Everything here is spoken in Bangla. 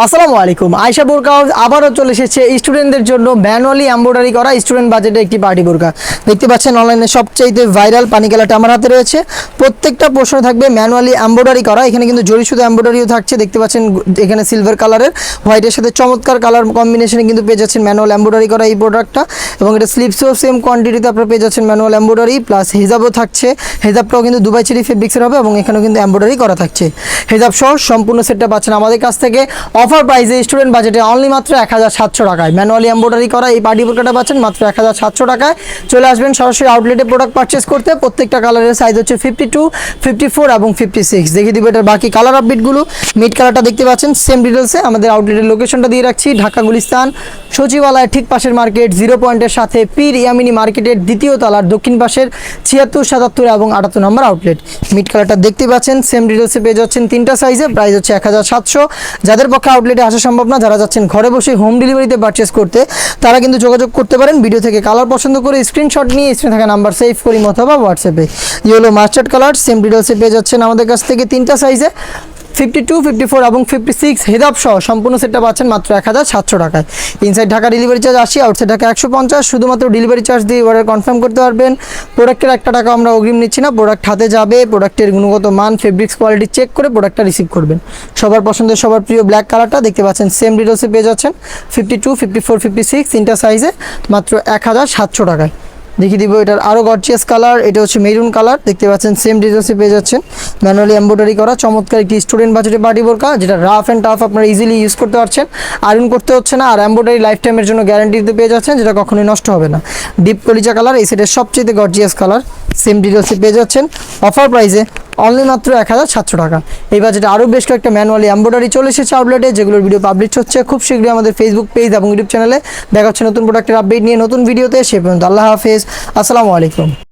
আসসালামু আলাইকুম। আয়েশা বোরকা হাউস আবারও চলে এসেছে স্টুডেন্টদের জন্য ম্যানুয়ালি এমব্রয়ডারি করা স্টুডেন্ট বাজেটে একটি পার্টি বোরকা। দেখতে পাচ্ছেন অনলাইনে সবচেয়ে ভাইরাল পানি কালারটা আমার হাতে রয়েছে। প্রত্যেকটা পোর্শনে থাকবে ম্যানুয়ালি এমব্রয়ডারি করা। এখানে কিন্তু জরি সুতো এমব্রয়ডারিও থাকছে। দেখতে পাচ্ছেন এখানে সিলভার কালারের হোয়াইটের সাথে চমৎকার কালার কম্বিনেশনে কিন্তু পেয়ে যাচ্ছেন ম্যানুয়াল এমব্রয়ডারি করা এই প্রোডাক্টটা। এবং এটা স্লিপসও সেম কোয়ান্টিটিতে আপনারা পেয়ে যাচ্ছেন ম্যানুয়াল এমব্রয়ডারি, প্লাস হেজাবও থাকছে। হেজাবটাও কিন্তু দুবাই চেরি ফেব্রিক্সের হবে এবং এখানেও কিন্তু এমব্রয়ডারি করা থাকছে। হেজাব সহ সম্পূর্ণ সেটটা পাচ্ছেন আমাদের কাছ থেকে অফার প্রাইসে স্টুডেন্ট বাজেটে অনলি মাত্র 1700 টাকায়। ম্যানুয়ালি এমব্রয়ডারি করা এই পার্টি বোরকাটা পাচ্ছেন মাত্র 1700 টাকায়। চলে আসবেন সরাসরি আউটলেটে প্রোডাক্ট পারচেস করতে। প্রত্যেকটা কালারের সাইজ হচ্ছে 52, 54 এবং 56। দেখিয়ে দিব এটার বাকি কালার আপডেটগুলো। মিড কালারটা দেখতে পাচ্ছেন সেম ডিটেলসে। আমাদের আউটলেটের লোকেশনটা দিয়ে রাখছি, ঢাকা গুলিস্তান সচিবালয়ের ঠিক পাশের মার্কেট, 0 পয়েন্টের সাথে পীর ইয়ামিনী মার্কেটের দ্বিতীয় তলার দক্ষিণ পাশের 76, 77 এবং 78 নম্বর আউটলেট। মিড কালারটা দেখতে পাচ্ছেন সেম ডিটেলসে পেয়ে যাচ্ছেন তিনটা সাইজে। প্রাইস হচ্ছে 1700। যাদের পক্ষে আউটলেটে আসা সম্ভব না, যারা যাচ্ছেন ঘরে বসে হোম ডেলিভারিতে পারচেস করতে, তারা কিন্তু যোগাযোগ করতে পারেন। ভিডিও থেকে কালার পছন্দ করে স্ক্রিনশট নিয়ে স্ক্রিনে থাকা নাম্বার সেভ করি অথবা হোয়াটসঅ্যাপে। ইয়েলো মাস্টার্ড কালার সেম ডিটেলসে পেয়ে যাচ্ছেন আমাদের কাছ থেকে তিনটা সাইজে, 52, 54 এবং 56। হেজাব সহ সম্পূর্ণ সেটটা পাচ্ছেন মাত্র 1700 টাকায়। Inside Dhaka delivery charge 80, outside Dhaka 150। শুধুমাত্র ডেলিভারি চার্জ দিয়ে অর্ডার কনফার্ম করতে পারবেন। প্রোডাক্টের 1 টাকা আমরা অগ্রিম নিচ্ছি না। প্রোডাক্ট হাতে যাবে, প্রোডাক্টের গুণগত মান, ফেব্রিক্স কোয়ালিটি চেক করে প্রোডাক্টটা রিসিভ করবেন। সবার পছন্দের সবার প্রিয় ব্ল্যাক কালারটা দেখতে পাচ্ছেন সেম ডিটেলসে পেয়ে যাচ্ছেন 52, 54, 56 তিনটা সাইজে মাত্র 1700 টাকায়। দেখিয়ে দিব এটার আরও গর্জিয়াস কালার। এটা হচ্ছে মেরুন কালার, দেখতে পাচ্ছেন সেম ডিটেলসে পেয়ে যাচ্ছেন ম্যানুয়ালি এমব্রয়ডারি করা চমৎকার একটি স্টুডেন্ট বাজেটে পার্টি বোরকা, যেটা রাফ অ্যান্ড টাফ আপনারা ইজিলি ইউজ করতে পারছেন, আয়রন করতে হচ্ছে না। আর এমব্রয়ডারি লাইফ টাইমের জন্য গ্যারান্টি দিতে পেয়ে যাচ্ছেন, যেটা কখনোই নষ্ট হবে না। ডিপ কলিজা কালার এই সেটের সবচেয়ে গর্জিয়াস কালার, সেম ডিটেলসে পেয়ে যাচ্ছেন অফার প্রাইসে অনলি মাত্র 1700 টাকা। এই বাজেটে আরও বেশ কয়েকটা ম্যানুয়ালি এমব্রয়ডারি চলে এসেছে আউটলেটে, যেগুলোর ভিডিও পাবলিশ হচ্ছে খুব শীঘ্রই আমাদের ফেসবুক পেজ এবং ইউটিউব চ্যানেলে। দেখা হচ্ছে নতুন প্রোডাক্টের আপডেট নিয়ে নতুন ভিডিওতে। সে পর্যন্ত আল্লাহ হাফেজ, আসসালামু আলাইকুম।